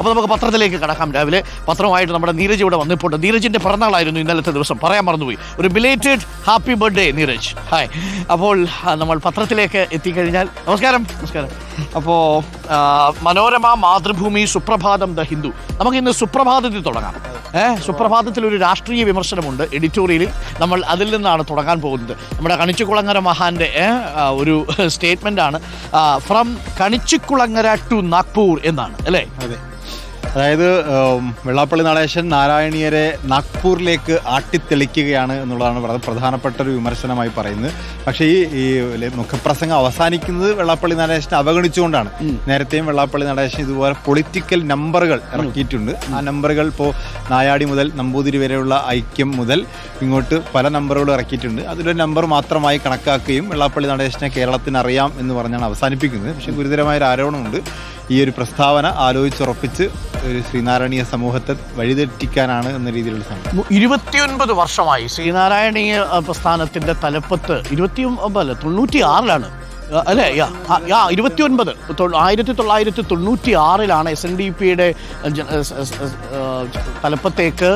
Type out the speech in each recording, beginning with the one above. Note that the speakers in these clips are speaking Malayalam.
അപ്പോൾ നമുക്ക് പത്രത്തിലേക്ക് കടക്കാം. രാവിലെ പത്രമായിട്ട് നമ്മുടെ നീരജ് ഇവിടെ വന്നിപ്പോൾ. നീരജിൻ്റെ പിറന്നാളായിരുന്നു ഇന്നലത്തെ ദിവസം, പറയാൻ മറന്നുപോയി. ഒരു belated happy birthday Neeraj. Hi. അപ്പോൾ നമ്മൾ പത്രത്തിലേക്ക് എത്തിക്കഴിഞ്ഞാൽ നമസ്കാരം. അപ്പോൾ മനോരമ, മാതൃഭൂമി, സുപ്രഭാതം, ദ ഹിന്ദു. നമുക്ക് ഇന്ന് സുപ്രഭാതത്തിൽ തുടങ്ങാം. സുപ്രഭാതത്തിൽ ഒരു രാഷ്ട്രീയ വിമർശനമുണ്ട് എഡിറ്റോറിയലിൽ. നമ്മൾ അതിൽ നിന്നാണ് തുടങ്ങാൻ പോകുന്നത്. നമ്മുടെ കണിച്ചുകുളങ്ങര മഹാന്റെ ഒരു സ്റ്റേറ്റ്മെൻ്റാണ്. ഫ്രം കണിച്ചുകുളങ്ങര ടു നാഗ്പൂർ എന്നാണ്, അല്ലേ? അതെ. അതായത് വെള്ളാപ്പള്ളി നടേശൻ നാരായണീയരെ നാഗ്പൂരിലേക്ക് ആട്ടിത്തെളിക്കുകയാണ് എന്നുള്ളതാണ് വളരെ പ്രധാനപ്പെട്ട ഒരു വിമർശനമായി പറയുന്നത്. പക്ഷേ ഈ മുഖപ്രസംഗം അവസാനിക്കുന്നത് വെള്ളാപ്പള്ളി നടേശനെ അവഗണിച്ചുകൊണ്ടാണ്. നേരത്തെയും വെള്ളാപ്പള്ളി നടേശൻ ഇതുപോലെ പൊളിറ്റിക്കൽ നമ്പറുകൾ ഇറക്കിയിട്ടുണ്ട്. ആ നമ്പറുകൾ ഇപ്പോൾ നായാടി മുതൽ നമ്പൂതിരി വരെയുള്ള ഐക്യം മുതൽ ഇങ്ങോട്ട് പല നമ്പറുകളും ഇറക്കിയിട്ടുണ്ട്. അതിലൊരു നമ്പർ മാത്രമായി കണക്കാക്കുകയും വെള്ളാപ്പള്ളി നടേശനെ കേരളത്തിന് അറിയാം എന്ന് പറഞ്ഞാണ് അവസാനിപ്പിക്കുന്നത്. പക്ഷേ ഗുരുതരമായൊരു ആരോപണമുണ്ട്. ഈ ഒരു പ്രസ്താവന ആലോചിച്ചുറപ്പിച്ച് ഒരു ശ്രീനാരായണീയ സമൂഹത്തെ വഴിതെറ്റിക്കാനാണ് എന്ന രീതിയിലുള്ള സമയം. 29 വർഷമായി ശ്രീനാരായണീയ പ്രസ്ഥാനത്തിൻ്റെ തലപ്പത്ത് 96 അല്ലേ? 29 1996 SNDPയുടെ തലപ്പത്തേക്ക്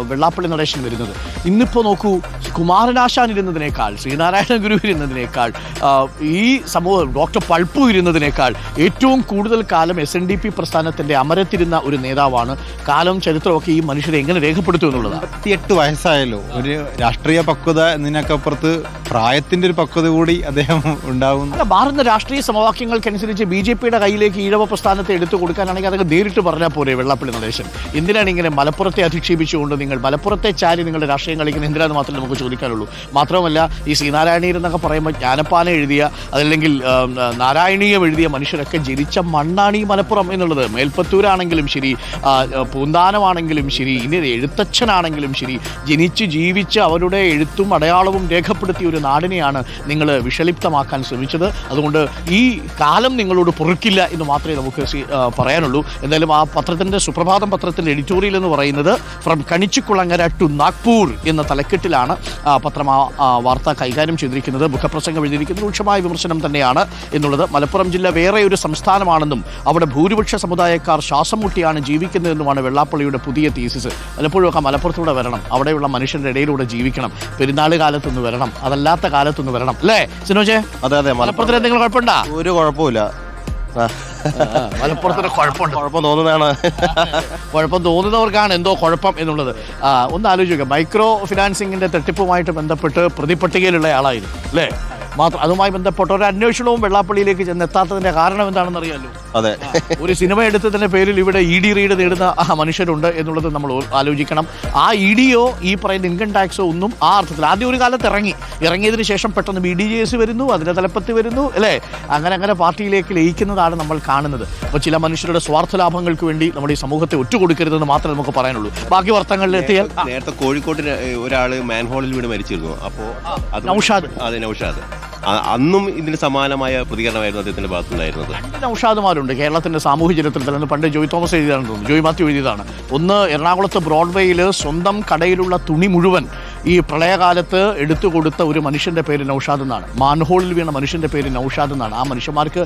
വെള്ളാപ്പള്ളി നടേശൻ വരുന്നത്. ഇന്നിപ്പോൾ നോക്കൂ, കുമാരനാശാൻ ഇരുന്നതിനേക്കാൾ, ശ്രീനാരായണ ഗുരു ഇരുന്നതിനേക്കാൾ, ഈ സമൂഹം ഡോക്ടർ പൾപ്പു ഇരുന്നതിനേക്കാൾ ഏറ്റവും കൂടുതൽ കാലം SNDP പ്രസ്ഥാനത്തിൻ്റെ അമരത്തിരുന്ന ഒരു നേതാവാണ്. കാലം ചരിത്രമൊക്കെ ഈ മനുഷ്യരെ എങ്ങനെ രേഖപ്പെടുത്തും എന്നുള്ളത്. 58 വയസ്സായല്ലോ. ഒരു രാഷ്ട്രീയ പക്വത എന്നതിനൊക്കപ്പുറത്ത് പ്രായത്തിൻ്റെ ഒരു പക്വത കൂടി അദ്ദേഹം ഉണ്ടാകും. മാറുന്ന രാഷ്ട്രീയ സമവാക്യങ്ങൾക്കനുസരിച്ച് BJPയുടെ കയ്യിലേക്ക് ഈഴവ പ്രസ്ഥാനത്തെ എടുത്തു കൊടുക്കാനാണെങ്കിൽ അതൊക്കെ നേരിട്ട് പറഞ്ഞാൽ പോരെ വെള്ളാപ്പള്ളി നടേശൻ. എന്തിനാണ് ഇങ്ങനെ മലപ്പുറത്തെ അധിക്ഷേപിച്ചുകൊണ്ട് നിങ്ങൾ മലപ്പുറത്തെ ചാരി നിങ്ങളുടെ രാഷ്ട്രീയം കളിക്കുന്നത് എന്തിനാന്ന് മാത്രമേ നമുക്ക് ചോദിക്കാനുള്ളൂ. മാത്രമല്ല, ഈ ശ്രീനാരായണീയർ എന്നൊക്കെ പറയുമ്പോൾ ജ്ഞാനപ്പാന എഴുതിയ, അതല്ലെങ്കിൽ നാരായണീയം എഴുതിയ മനുഷ്യരൊക്കെ ജനിച്ച മണ്ണാണ് ഈ മലപ്പുറം എന്നുള്ളത്. മേൽപ്പത്തൂരാണെങ്കിലും ശരി, പൂന്താനമാണെങ്കിലും ശരി, ഇനി എഴുത്തച്ഛനാണെങ്കിലും ശരി, ജനിച്ച് ജീവിച്ച് അവരുടെ എഴുത്തും അടയാളവും രേഖപ്പെടുത്തിയ ഒരു നാടിനെയാണ് നിങ്ങൾ വിഷലിപ്തമാക്കാൻ ശ്രമിച്ചത്. അതുകൊണ്ട് ഈ കാലം നിങ്ങളോട് പൊറുക്കില്ല എന്ന് മാത്രമേ നമുക്ക് പറയാനുള്ളൂ. എന്തായാലും ആ പത്രത്തിൻ്റെ, സുപ്രഭാതം പത്രത്തിൻ്റെ എഡിറ്റോറിയൽ എന്ന് പറയുന്നത് ഫ്രം കണിച്ചുകുളങ്ങര ടു നാഗ്പൂർ എന്ന തലക്കെട്ടിലാണ് പത്രം ആ വാർത്ത കൈകാര്യം ചെയ്തിരിക്കുന്നത്. മുഖപ്രസംഗം എഴുതിയിരിക്കുന്നത് രൂക്ഷമായ വിമർശനം തന്നെയാണ് എന്നുള്ളത്. മലപ്പുറം ജില്ല വേറെ ഒരു സംസ്ഥാനമാണെന്നും അവിടെ ഭൂരിപക്ഷ സമുദായക്കാർ ശ്വാസം മുട്ടിയാണ് ജീവിക്കുന്നതെന്നുമാണ് വെള്ളാപ്പള്ളിയുടെ പുതിയ തീസിസ്. പലപ്പോഴും ഒക്കെ മലപ്പുറത്തൂടെ വരണം, അവിടെയുള്ള മനുഷ്യരുടെ ഇടയിലൂടെ ജീവിക്കണം, പെരുന്നാൾ കാലത്തൊന്ന് വരണം, അതല്ലാത്ത കാലത്തൊന്ന് വരണം, അല്ലേ സിനോജെ? അതെ. മലപ്പുറത്തിന് എന്തെങ്കിലും കുഴപ്പമുണ്ടോ? ഒരു കുഴപ്പമില്ല. മലപ്പുറത്തിന് കുഴപ്പം തോന്നുന്നവർക്കാണ് എന്തോ കുഴപ്പം എന്നുള്ളത്. ഒന്ന് ആലോചിക്കുക, മൈക്രോ ഫിനാൻസിങ്ങിന്റെ തട്ടിപ്പുമായിട്ട് ബന്ധപ്പെട്ട് പ്രതിപട്ടികയിലുള്ള ആളായിരുന്നു, അല്ലേ? മാത്രം അതുമായി ബന്ധപ്പെട്ട ഒരു അന്വേഷണവും വെള്ളാപ്പള്ളിയിലേക്ക് ചെന്നെത്താത്തതിന്റെ കാരണം എന്താണെന്ന് അറിയാമല്ലോ. അതെ, ഒരു സിനിമ എടുത്തതിന്റെ പേരിൽ ഇവിടെ ED റെയ്ഡ് നേടുന്ന മനുഷ്യരുണ്ട് എന്നുള്ളത് നമ്മൾ ആലോചിക്കണം. ആ EDയോ ഈ പറയുന്ന ഇൻകം ടാക്സോ ഒന്നും ആ അർത്ഥത്തിൽ ആദ്യം ഒരു കാലത്ത് ഇറങ്ങിയതിന് ശേഷം പെട്ടെന്ന് BDJS വരുന്നു, അതിന്റെ തലപ്പത്ത് വരുന്നു, അല്ലേ? അങ്ങനെ പാർട്ടിയിലേക്ക് ലയിക്കുന്നതാണ് നമ്മൾ കാണുന്നത്. അപ്പോൾ ചില മനുഷ്യരുടെ സ്വാർത്ഥ ലാഭങ്ങൾക്ക് വേണ്ടി നമ്മുടെ ഈ സമൂഹത്തെ ഒറ്റുകൊടുക്കരുതെന്ന് മാത്രമേ നമുക്ക് പറയാനുള്ളൂ. ബാക്കി വർത്തങ്ങളിൽ എത്തിയാൽ, നേരത്തെ കോഴിക്കോട്ട് ഒരാള് മാൻഹോളിൽ വീണ് മരിച്ചിരുന്നു. അപ്പോൾ നൗഷാദ് അന്നും ഇതിന് സമാനമായ പ്രതികരണമായിരുന്നു അദ്ദേഹത്തിന്റെ ഭാഗത്തുണ്ടായിരുന്നത്. 2 നൗഷാദുമാരുണ്ട് കേരളത്തിന്റെ സാമൂഹ്യ ചരിത്രത്തിൽ. എന്ന് പണ്ട് ജോയ് തോമസ് എഴുതിയതാണെന്ന് തോന്നുന്നു, ജോയ് മാത്യു എഴുതിയതാണ്. ഒന്ന്, എറണാകുളത്ത് ബ്രോഡ്വേയിൽ സ്വന്തം കടയിലുള്ള തുണി മുഴുവൻ ഈ പ്രളയകാലത്ത് എടുത്തു കൊടുത്ത ഒരു മനുഷ്യൻ്റെ പേര് നൗഷാദ് എന്നാണ്. മാൻഹോളിൽ വീണ മനുഷ്യൻ്റെ പേര് നൗഷാദ് എന്നാണ്. ആ മനുഷ്യന്മാർക്ക്,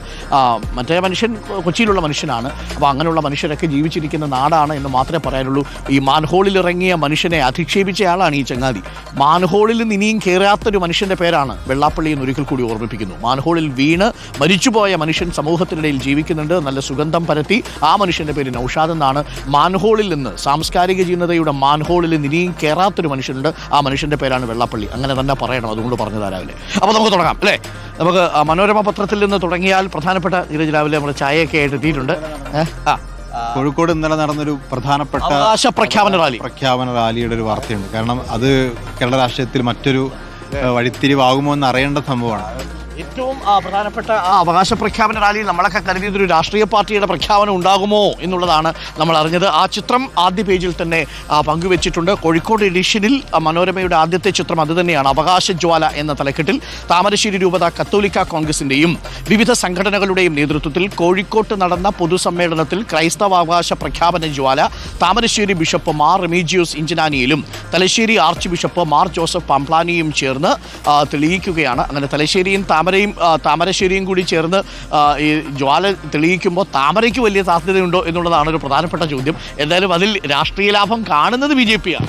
മറ്റേ മനുഷ്യൻ കൊച്ചിയിലുള്ള മനുഷ്യനാണ്. അപ്പോൾ അങ്ങനെയുള്ള മനുഷ്യരൊക്കെ ജീവിച്ചിരിക്കുന്ന നാടാണ് എന്ന് മാത്രമേ പറയാനുള്ളൂ. ഈ മാൻഹോളിൽ ഇറങ്ങിയ മനുഷ്യനെ അധിക്ഷേപിച്ചയാളാണ് ഈ ചങ്ങാതി. മാൻഹോളിൽ നിന്ന് ഇനിയും കയറാത്തൊരു മനുഷ്യൻ്റെ പേരാണ് വെള്ളാപ്പള്ളി എന്ന് ഒരിക്കൽ കൂടി ഓർമ്മിപ്പിക്കുന്നു. മാൻഹോളിൽ വീണ് മരിച്ചുപോയ മനുഷ്യൻ സമൂഹത്തിനിടയിൽ ജീവിക്കുന്നുണ്ട്, നല്ല സുഗന്ധം പരത്തി. ആ മനുഷ്യൻ്റെ പേര് നൗഷാദ് എന്നാണ്. മാൻഹോളിൽ നിന്ന്, സാംസ്കാരിക ജീർണതയുടെ മാൻഹോളിൽ നിന്ന് ഇനിയും കയറാത്തൊരു മനുഷ്യനുണ്ട്, ആ മനുഷ്യൻ്റെ പേരാണ് വെള്ളാപ്പള്ളി. അങ്ങനെ തന്നെ പറയണം, അതുകൊണ്ട് പറഞ്ഞതാ രാവിലെ. അപ്പോൾ നമുക്ക് തുടങ്ങാം, അല്ലേ? നമുക്ക് മനോരമ പത്രത്തിൽ നിന്ന് തുടങ്ങിയാൽ പ്രധാനപ്പെട്ട നീരജ് രാവിലെ നമ്മൾ ചായയൊക്കെ ആയിട്ട് എത്തിയിട്ടുണ്ട്. കോഴിക്കോട് ഇന്നലെ നടന്നൊരു പ്രധാനപ്പെട്ട പ്രഖ്യാപന റാലിയുടെ ഒരു വാർത്തയുണ്ട്. കാരണം അത് കേരള രാഷ്ട്രീയത്തിൽ മറ്റൊരു വഴിത്തിരിവാകുമോ എന്ന് അറിയേണ്ട സംഭവമാണ്. ഏറ്റവും പ്രധാനപ്പെട്ട അവകാശ പ്രഖ്യാപന റാലിയിൽ നമ്മളൊക്കെ കരുതിയതൊരു രാഷ്ട്രീയ പാർട്ടിയുടെ പ്രഖ്യാപനം ഉണ്ടാകുമോ എന്നുള്ളതാണ് നമ്മൾ അറിഞ്ഞത്. ആ ചിത്രം ആദ്യ പേജിൽ തന്നെ പങ്കുവെച്ചിട്ടുണ്ട്. കോഴിക്കോട് എഡിഷനിൽ മനോരമയുടെ ആദ്യത്തെ ചിത്രം അത് തന്നെയാണ്. അവകാശജ്വാല എന്ന തലക്കെട്ടിൽ താമരശ്ശേരി രൂപത കത്തോലിക്ക കോൺഗ്രസിൻ്റെയും വിവിധ സംഘടനകളുടെയും നേതൃത്വത്തിൽ കോഴിക്കോട്ട് നടന്ന പൊതുസമ്മേളനത്തിൽ ക്രൈസ്തവാവകാശ പ്രഖ്യാപന ജ്വാല താമരശ്ശേരി ബിഷപ്പ് മാർ റെമീജിയോസ് ഇഞ്ചനാനിയിലും Thalassery archbishop Mar Joseph പാംപ്ലാനിയും ചേർന്ന് തെളിയിക്കുകയാണ്. അങ്ങനെ തലശ്ശേരിയും താമരശ്ശേരിയും കൂടി ചേർന്ന് ഈ ജ്വാല തെളിയിക്കുമ്പോൾ താമരയ്ക്ക് വലിയ സാധ്യതയുണ്ടോ എന്നുള്ളതാണ് ഒരു പ്രധാനപ്പെട്ട ചോദ്യം. എന്തായാലും അതിൽ രാഷ്ട്രീയ ലാഭം കാണുന്നത് BJP ആണ്.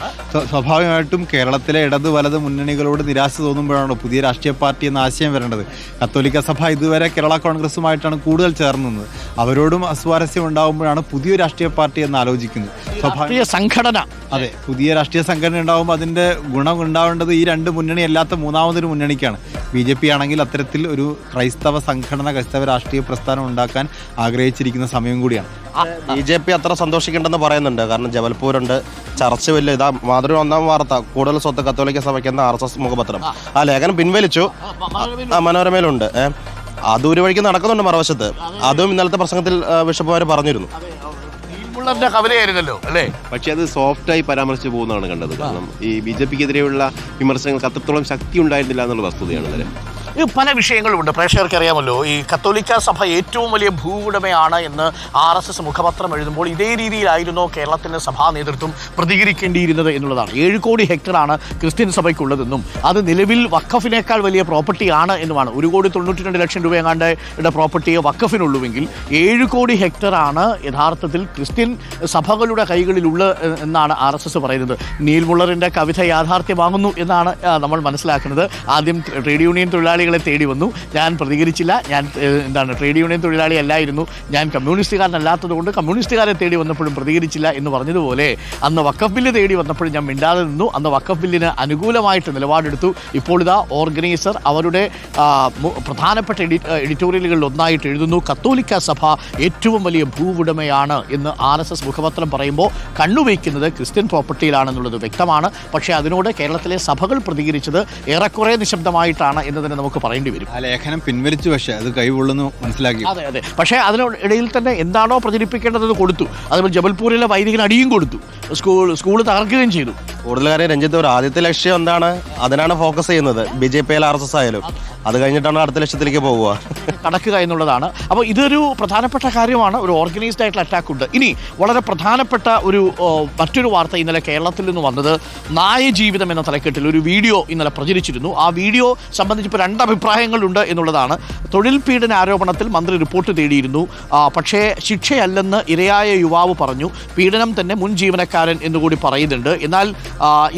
സ്വാഭാവികമായിട്ടും കേരളത്തിലെ ഇടത് വലത് മുന്നണികളോട് നിരാശ തോന്നുമ്പോഴാണ് പുതിയ രാഷ്ട്രീയ പാർട്ടി എന്ന ആശയം വരേണ്ടത്. കത്തോലിക്ക സഭ ഇതുവരെ കേരള കോൺഗ്രസുമായിട്ടാണ് കൂടുതൽ ചേർന്നത്. അവരോടും അസ്വാരസ്യം ഉണ്ടാകുമ്പോഴാണ് പുതിയ രാഷ്ട്രീയ പാർട്ടി എന്ന് ആലോചിക്കുന്നത്. രാഷ്ട്രീയ സംഘടന, അതെ, പുതിയ രാഷ്ട്രീയ സംഘടന ഉണ്ടാകുമ്പോൾ അതിൻ്റെ ഗുണം ഉണ്ടാവേണ്ടത് ഈ രണ്ട് മുന്നണി അല്ലാത്ത മൂന്നാമതൊരു മുന്നണിക്കാണ്. BJP ആണെങ്കിൽ അത്തരത്തിൽ ഒരു ക്രൈസ്തവ സംഘടന, ക്രൈസ്തവ രാഷ്ട്രീയ പ്രസ്ഥാനം ഉണ്ടാക്കാൻ ആഗ്രഹിച്ചിരിക്കുന്ന സമയം കൂടിയാണ്. BJP അത്ര സന്തോഷിക്കേണ്ടെന്ന് പറയുന്നുണ്ട്. കാരണം ജബൽപൂരുണ്ട്, ചർച്ച വലിയ ഇതാ മാതൃ ഒന്നാം വാർത്ത കൂടുതൽ സ്വത്ത് കത്തോലിക്ക സഭയ്ക്കെന്ന RSS മുഖപത്രം ആ ലേഖനം പിൻവലിച്ചു. മനോരമയിലുണ്ട്. അത് ഒരു വഴിക്ക് നടക്കുന്നുണ്ട് മറുവശത്ത്. അതും ഇന്നലത്തെ പ്രസംഗത്തിൽ ബിഷപ്പുമാർ പറഞ്ഞിരുന്നു. കവലയായിരുന്നല്ലോ അല്ലേ? പക്ഷെ അത് സോഫ്റ്റായി പരാമർശിച്ചു പോകുന്നതാണ് കണ്ടത്. കാരണം ഈ BJPക്കെതിരെയുള്ള വിമർശനങ്ങൾക്ക് അത്രത്തോളം ശക്തി ഉണ്ടായിരുന്നില്ല എന്നുള്ള വസ്തുതയാണ് അല്ലേ. പല വിഷയങ്ങളുമുണ്ട്. പ്രേക്ഷകർക്ക് അറിയാമല്ലോ, ഈ കത്തോലിക്ക സഭ ഏറ്റവും വലിയ ഭൂവുടമയാണ് എന്ന് RSS മുഖപത്രം എഴുതുമ്പോൾ ഇതേ രീതിയിലായിരുന്നോ കേരളത്തിൻ്റെ സഭാ നേതൃത്വം പ്രതികരിക്കേണ്ടിയിരുന്നത് എന്നുള്ളതാണ്. 7 കോടി ഹെക്ടറാണ് ക്രിസ്ത്യൻ സഭയ്ക്കുള്ളതെന്നും അത് നിലവിൽ വഖഫിനേക്കാൾ വലിയ പ്രോപ്പർട്ടിയാണ് എന്നുമാണ്. 1,92 ലക്ഷം രൂപ എങ്ങാണ്ട് പ്രോപ്പർട്ടിയെ വഖഫിനുള്ളുവെങ്കിൽ 7 കോടി ഹെക്ടറാണ് യഥാർത്ഥത്തിൽ ക്രിസ്ത്യൻ സഭകളുടെ കൈകളിലുള്ള എന്നാണ് RSS പറയുന്നത്. നീൽ മുള്ളറിൻ്റെ കവിത യാഥാർത്ഥ്യമാകുന്നു എന്നാണ് നമ്മൾ മനസ്സിലാക്കുന്നത്. ആദ്യം ട്രേഡ് യൂണിയൻ തൊഴിലാളികളെ തേടി വന്നു, ഞാൻ പ്രതികരിച്ചില്ല, ഞാൻ ട്രേഡ് യൂണിയൻ തൊഴിലാളി അല്ലായിരുന്നു, ഞാൻ കമ്മ്യൂണിസ്റ്റുകാരനല്ലാത്തത് കൊണ്ട് കമ്മ്യൂണിസ്റ്റുകാരെ തേടി വന്നപ്പോഴും പ്രതികരിച്ചില്ല എന്ന് പറഞ്ഞതുപോലെ അന്ന് വഖഫ് ബില്ല് തേടി വന്നപ്പോഴും ഞാൻ മിണ്ടാതെ നിന്നു. അന്ന് വഖഫ് ബില്ലിന് അനുകൂലമായിട്ട് നിലപാടെടുത്തു. ഇപ്പോൾ ഇതാ ഓർഗനൈസർ അവരുടെ പ്രധാനപ്പെട്ട എഡിറ്റോറിയലുകളിൽ ഒന്നായിട്ട് എഴുതുന്നു, കത്തോലിക്ക സഭ ഏറ്റവും വലിയ ഭൂവുടമയാണ് എന്ന് RSS മുഖപത്രം പറയുമ്പോൾ കണ്ണുവയ്ക്കുന്നത് ക്രിസ്ത്യൻ പ്രോപ്പർട്ടിയിലാണെന്നുള്ളത് വ്യക്തമാണ്. പക്ഷേ അതിനോട് കേരളത്തിലെ സഭകൾ പ്രതികരിച്ചത് ഏറെക്കുറെ നിശബ്ദമായിട്ടാണ് എന്ന് തന്നെ നമുക്ക് പറയേണ്ടി വരും. ആ ലേഖനം പിൻവലിച്ചു, പക്ഷേ അത് കൈകൊള്ളുന്നു മനസ്സിലാക്കി. അതെ. പക്ഷേ അതിനിടയിൽ തന്നെ എന്താണോ പ്രചരിപ്പിക്കേണ്ടത് കൊടുത്തു. അതുപോലെ ജബൽപൂരിലെ വൈദികന് അടിയും കൊടുത്തു, സ്കൂൾ തകർക്കുകയും ചെയ്തു. കൂടുതൽ കാര്യം രഞ്ജിത്ത്, ഒരു ആദ്യത്തെ ലക്ഷ്യം എന്താണ്, അതിനാണ് ഫോക്കസ് ചെയ്യുന്നത്. BJP ആയാലും RSS ആയാലും അത് കഴിഞ്ഞിട്ടാണ് അടുത്ത ലക്ഷ്യത്തിലേക്ക് പോകുക, കടക്കുക എന്നുള്ളതാണ്. അപ്പോൾ ഇതൊരു പ്രധാനപ്പെട്ട കാര്യമാണ്. ഒരു ഓർഗനൈസ്ഡ് ആയിട്ടുള്ള അറ്റാക്ക് ഉണ്ട്. ഇനി വളരെ പ്രധാനപ്പെട്ട മറ്റൊരു വാർത്ത ഇന്നലെ കേരളത്തിൽ നിന്ന് വന്നത്, നായജീവിതം എന്ന തലക്കെട്ടിൽ ഒരു വീഡിയോ ഇന്നലെ പ്രചരിച്ചിരുന്നു. ആ വീഡിയോ സംബന്ധിച്ച് ഇപ്പോൾ 2 അഭിപ്രായങ്ങളുണ്ട് എന്നുള്ളതാണ്. തൊഴിൽ പീഡന ആരോപണത്തിൽ മന്ത്രി റിപ്പോർട്ട് തേടിയിരുന്നു. പക്ഷേ ശിക്ഷയല്ലെന്ന് ഇരയായ യുവാവ് പറഞ്ഞു. പീഡനം തന്നെ മുൻ ജീവനക്കാരൻ എന്നുകൂടി പറയുന്നുണ്ട്. എന്നാൽ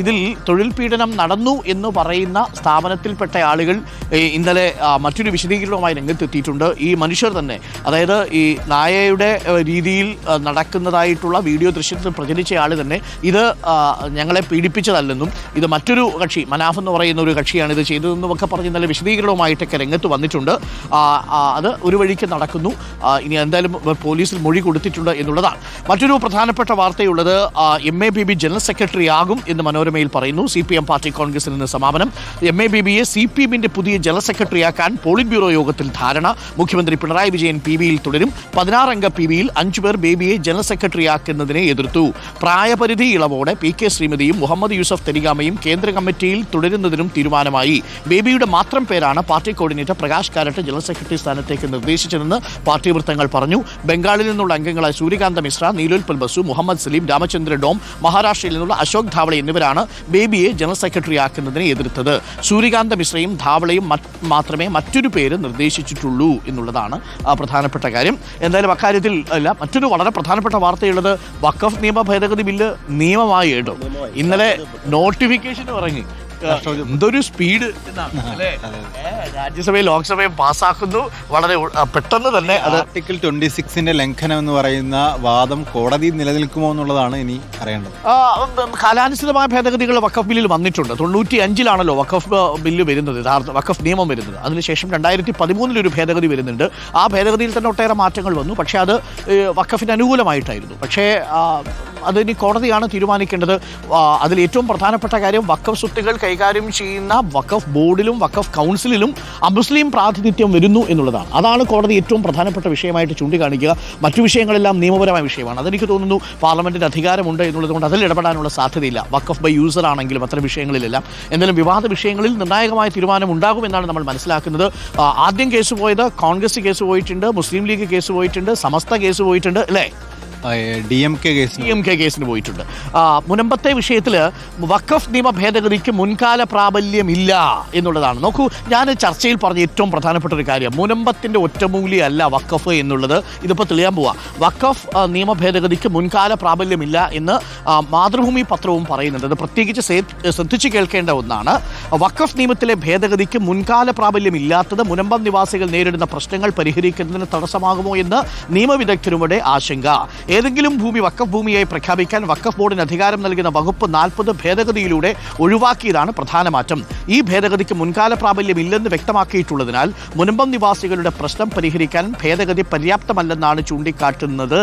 ഇതിൽ തൊഴിൽ പീഡനം നടന്നു എന്ന് പറയുന്ന സ്ഥാപനത്തിൽപ്പെട്ട ആളുകൾ ഇന്നലെ മറ്റൊരു വിശദീകരണവുമായി രംഗത്തെത്തിയിട്ടുണ്ട്. ഈ മനുഷ്യർ തന്നെ, അതായത് ഈ നായയുടെ രീതിയിൽ നടക്കുന്നതായിട്ടുള്ള വീഡിയോ ദൃശ്യത്തിൽ പ്രചരിച്ച ആൾ തന്നെ ഇത് ഞങ്ങളെ പീഡിപ്പിച്ചതല്ലെന്നും ഇത് മറ്റൊരു കക്ഷി, മനാഫ് എന്ന് പറയുന്ന ഒരു കക്ഷിയാണ് ഇത് ചെയ്തതെന്നും ഒക്കെ പറഞ്ഞ് ഇന്നലെ വിശദീകരണവുമായിട്ടൊക്കെ രംഗത്ത് വന്നിട്ടുണ്ട്. അത് ഒരു വഴിക്ക് നടക്കുന്നു. ഇനി എന്തായാലും പോലീസിൽ മൊഴി കൊടുത്തിട്ടുണ്ട് എന്നുള്ളതാണ്. മറ്റൊരു പ്രധാനപ്പെട്ട വാർത്തയുള്ളത്, MABB ജനറൽ സെക്രട്ടറി ആകും എന്ന് മനോരമയിൽ പറയുന്നു. CPM പാർട്ടി കോൺഗ്രസിൽ നിന്ന് സമാപനം. MABBയെ CPMന്റെ പുതിയ ജനറൽ സെക്രട്ടറിയാക്കാൻ പോളിറ്റ് ബ്യൂറോ യോഗത്തിൽ ധാരണ. മുഖ്യമന്ത്രി പിണറായി വിജയൻ PBയിൽ തുടരും. 16 അംഗ PBയിൽ 5 പേർ ബേബിയെ ജനറൽ സെക്രട്ടറിയാക്കുന്നതിനെ എതിർത്തു. പ്രായപരിധി ഇളവോടെ PK ശ്രീമതിയും മുഹമ്മദ് യൂസഫ് തെരിഗാമയും കേന്ദ്ര കമ്മിറ്റിയിൽ തുടരുന്നതിനും തീരുമാനമായി. ബേബിയുടെ മാത്രം പേരാണ് party coordinator Prakash Karat general secretary സ്ഥാനത്തേക്ക് നിർദ്ദേശിച്ചതെന്ന് പാർട്ടി വൃത്തങ്ങൾ പറഞ്ഞു. ബംഗാളിൽ നിന്നുള്ള അംഗങ്ങളായ സൂര്യകാന്ത മിശ്ര, നീലോൽപൽ ബസു, മുഹമ്മദ് സലീം, രാമചന്ദ്ര ഡോം, മഹാരാഷ്ട്രയിൽ നിന്നുള്ള അശോക് ധാവളെ എന്നിവരാണ് ബേബിയെ ജനറൽ സെക്രട്ടറി ആക്കുന്നതിനെ എതിർത്തത്. സൂര്യകാന്ത മിശ്രയും ധാവളയും മാത്രമേ മറ്റൊരു പേര് നിർദ്ദേശിച്ചിട്ടുള്ളൂ എന്നുള്ളതാണ് പ്രധാനപ്പെട്ട കാര്യം. എന്തായാലും അക്കാര്യത്തിൽ അല്ല, മറ്റൊരു വളരെ പ്രധാനപ്പെട്ട വാർത്തയുള്ളത്, വഖഫ് നിയമ ഭേദഗതി ബില്ല് നിയമമായി കേട്ടോ. ഇന്നലെ നോട്ടിഫിക്കേഷൻ ഇറങ്ങി. എന്തൊരു സ്പീഡ് എന്നാണ് അല്ലേ? രാജ്യസഭയും ലോക്സഭയും പാസ്സാക്കുന്നു വളരെ പെട്ടെന്ന് തന്നെ. അത് ആർട്ടിക്കിൾ 26ന്റെ ലംഘനം എന്ന് പറയുന്ന വാദം കോടതി നിലനിൽക്കുമോ എന്നുള്ളതാണ് ഇനി അറിയേണ്ടത്. കാലാനുസൃതമായ ഭേദഗതികൾ വഖഫ് ബില്ലിൽ വന്നിട്ടുണ്ട്. 95-ലാണല്ലോ വഖഫ് ബില്ല് വരുന്നത്, വഖഫ് നിയമം വരുന്നത്. അതിനുശേഷം 2013 ഒരു ഭേദഗതി വരുന്നുണ്ട്. ആ ഭേദഗതിയിൽ തന്നെ ഒട്ടേറെ മാറ്റങ്ങൾ വന്നു. പക്ഷേ അത് വഖഫിന് അനുകൂലമായിട്ടായിരുന്നു. പക്ഷേ അതിനി കോടതിയാണ് തീരുമാനിക്കേണ്ടത്. അതിൽ ഏറ്റവും പ്രധാനപ്പെട്ട കാര്യം, വഖഫ് സ്വത്തുകൾ കൈകാര്യം ചെയ്യുന്ന വഖഫ് ബോർഡിലും വഖഫ് കൗൺസിലിലും അമുസ്ലിം പ്രാതിനിധ്യം വരുന്നു എന്നുള്ളതാണ്. അതാണ് കോടതി ഏറ്റവും പ്രധാനപ്പെട്ട വിഷയമായിട്ട് ചൂണ്ടിക്കാണിക്കുക. മറ്റു വിഷയങ്ങളെല്ലാം നിയമപരമായ വിഷയമാണ്. അതെനിക്ക് തോന്നുന്നു പാർലമെന്റിന് അധികാരമുണ്ട് എന്നുള്ളതുകൊണ്ട് അതിൽ ഇടപെടാനുള്ള സാധ്യതയില്ല. വഖഫ് ബൈ യൂസർ ആണെങ്കിലും അത്തരം വിഷയങ്ങളിലെല്ലാം. എന്നാലും വിവാദ വിഷയങ്ങളിൽ നിർണായകമായ തീരുമാനം ഉണ്ടാകുമെന്നാണ് നമ്മൾ മനസ്സിലാക്കുന്നത്. ആദ്യം കേസ് പോയത് കോൺഗ്രസ് കേസ് പോയിട്ടുണ്ട്, മുസ്ലിം ലീഗ് കേസ് പോയിട്ടുണ്ട്, സമസ്ത കേസ് പോയിട്ടുണ്ട് അല്ലേ? DMK കേസ് DMK കേസിന് പോയിട്ടുണ്ട്. മുനമ്പത്തെ വിഷയത്തിൽ വഖഫ് നിയമ ഭേദഗതിക്ക് മുൻകാല പ്രാബല്യമില്ല എന്നുള്ളതാണ്. നോക്കൂ, ഞാൻ ചർച്ചയിൽ പറഞ്ഞ ഏറ്റവും പ്രധാനപ്പെട്ട ഒരു കാര്യം, മുനമ്പത്തിൻ്റെ ഒറ്റമൂലിയല്ല വഖഫ് എന്നുള്ളത്. ഇതിപ്പോൾ തെളിയാൻ പോവാ. വഖഫ് നിയമ ഭേദഗതിക്ക് മുൻകാല പ്രാബല്യമില്ല എന്ന് മാതൃഭൂമി പത്രവും പറയുന്നുണ്ട്. അത് പ്രത്യേകിച്ച് ശ്രദ്ധിച്ചു കേൾക്കേണ്ട ഒന്നാണ്. വഖഫ് നിയമത്തിലെ ഭേദഗതിക്ക് മുൻകാല പ്രാബല്യമില്ലാത്തത് മുനമ്പം നിവാസികൾ നേരിടുന്ന പ്രശ്നങ്ങൾ പരിഹരിക്കുന്നതിന് തടസ്സമാകുമോ എന്ന് നിയമവിദഗ്ധരുടെ ആശങ്ക. ഏതെങ്കിലും ഭൂമി വഖഫ് ഭൂമിയായി പ്രഖ്യാപിക്കാൻ വഖഫ് ബോർഡിന് അധികാരം നൽകുന്ന വകുപ്പ് 40 ഭേദഗതിയിലൂടെ ഒഴിവാക്കിയതാണ് പ്രധാന മാറ്റം. ഈ ഭേദഗതിക്ക് മുൻകാല പ്രാബല്യമില്ലെന്ന് വ്യക്തമാക്കിയിട്ടുള്ളതിനാൽ മുനമ്പം നിവാസികളുടെ പ്രശ്നം പരിഹരിക്കാൻ ഭേദഗതി പര്യാപ്തമല്ലെന്നാണ് ചൂണ്ടിക്കാട്ടുന്നത്.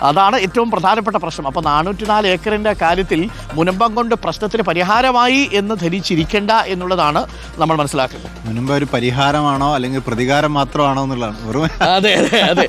അതാണ് ഏറ്റവും പ്രധാനപ്പെട്ട പ്രശ്നം. അപ്പോൾ 404 ഏക്കറിൻ്റെ കാര്യത്തിൽ മുനമ്പം കൊണ്ട് പ്രശ്നത്തിന് പരിഹാരമായി എന്ന് ധരിച്ചിരിക്കേണ്ട എന്നുള്ളതാണ് നമ്മൾ മനസ്സിലാക്കുന്നത്. മുൻപ് ഒരു പരിഹാരമാണോ അല്ലെങ്കിൽ പ്രതികാരം മാത്രമാണോ എന്നുള്ളതാണ്. അതെ അതെ അതെ.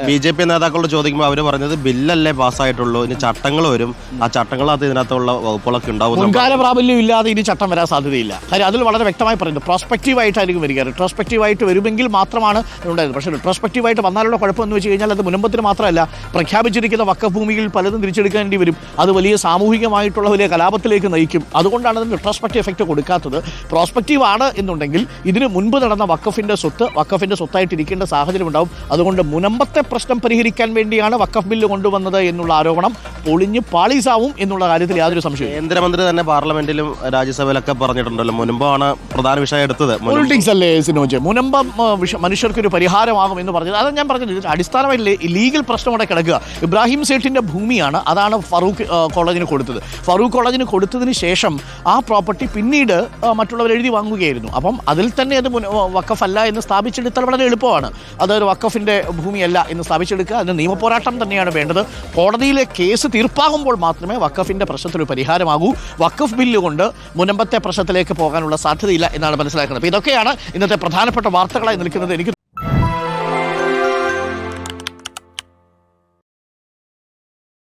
BJP നേതാക്കളോട് ചോദിക്കുമ്പോൾ അവർ പറഞ്ഞത് ബില്ലല്ലേ പാസ്സായിട്ടുള്ളൂ, ഇനി ചട്ടങ്ങൾ വരും, ആ ചട്ടങ്ങളകത്ത് ഇതിനകത്തുള്ള വകുപ്പുകളൊക്കെ ഉണ്ടാവും. മുൻകാല പ്രാബല്യം ഇല്ലാതെ ഇനി ചട്ടം വരാൻ സാധ്യതയില്ല. കാര്യം അതിൽ വളരെ വ്യക്തമായി പറയുന്നത് പ്രോസ്പെക്റ്റീവായിട്ടായിരിക്കും വരിക. റിട്രോസ്പെക്റ്റീവായിട്ട് വരുമെങ്കിൽ മാത്രമാണ് ഉണ്ടായത്. പക്ഷേ റിട്രോസ്പെക്റ്റീവായിട്ട് വന്നാലുള്ള കുഴപ്പമെന്ന് വെച്ച് കഴിഞ്ഞാൽ അത് മുനമ്പത്തിന് മാത്രമല്ല, പ്രഖ്യാപിച്ചിരിക്കുന്ന വഖഫ് ഭൂമിയിൽ പലതും തിരിച്ചെടുക്കേണ്ടി വരും. അത് വലിയ സാമൂഹികമായിട്ടുള്ള വലിയ കലാപത്തിലേക്ക് നയിക്കും. അതുകൊണ്ടാണ് അതിന് റിട്രോസ്പെക്റ്റീവ് എഫക്റ്റ് കൊടുക്കാത്തത്. പ്രോസ്പെക്റ്റീവ് ആണ് എന്നുണ്ടെങ്കിൽ ഇതിന് മുൻപ് നടന്ന വഖഫിൻ്റെ സ്വത്തായിട്ട് ഇരിക്കേണ്ട സാഹചര്യം ഉണ്ടാവും. അതുകൊണ്ട് മുനമ്പത്തെ പ്രശ്നം പരിഹരിക്കാൻ വേണ്ടിയാണ് വഖഫ് ബില്ല് കൊണ്ടുവന്നത് എന്നുള്ള ആരോപണം പൊളിഞ്ഞ് പാളീസാവും എന്നുള്ള കാര്യത്തിൽ യാതൊരു സംശയവും. കേന്ദ്രമന്ത്രി തന്നെ പാർലമെന്റിലും രാജ്യസഭയിലൊക്കെ പറഞ്ഞിട്ടുണ്ടല്ലോ, മുൻപാണ് പ്രധാന വിഷയം എടുത്തത്. പൊളിറ്റിക്സ് അല്ലേ സിനോജ്? മുനമ്പം മനുഷ്യർക്കൊരു പരിഹാരമാകും എന്ന് പറഞ്ഞത് അതാണ് ഞാൻ പറഞ്ഞത്. അടിസ്ഥാനമായി ലീഗൽ പ്രശ്നം അവിടെ കിടക്കുക. ഇബ്രാഹിം സേഠിൻ്റെ ഭൂമിയാണ്, അതാണ് ഫറൂഖ് കോളേജിന് കൊടുത്തത്. ഫറൂഖ് കോളേജിന് കൊടുത്തതിന് ശേഷം ആ പ്രോപ്പർട്ടി പിന്നീട് മറ്റുള്ളവർ എഴുതി വാങ്ങുകയായിരുന്നു. അപ്പം അതിൽ തന്നെ അത് വഖഫ് അല്ല എന്ന് സ്ഥാപിച്ചെടുത്താൽ വളരെ എളുപ്പമാണ്. അതൊരു വഖഫിൻ്റെ ഭൂമിയല്ല എന്ന് സ്ഥാപിച്ചെടുക്കുക. അതിന് നിയമപോരാട്ടം തന്നെയാണ് വേണ്ടത്. കോടതിയിലെ കേസ് തീർപ്പാകുമ്പോൾ മാത്രമേ വഖഫിൻ്റെ പ്രശ്നത്തിന് പരിഹാരമാകൂ. വഖഫ് ബില്ല് കൊണ്ട് മുനമ്പത്തെ പ്രശ്നത്തിലേക്ക് പോകാനുള്ള സാധ്യതയില്ല എന്നാണ് മനസ്സിലാക്കുന്നത്. അപ്പോൾ ഇതൊക്കെയാണ് ഇന്നത്തെ പ്രധാനപ്പെട്ട വാർത്തകളായി നിൽക്കുന്നത്. എനിക്ക്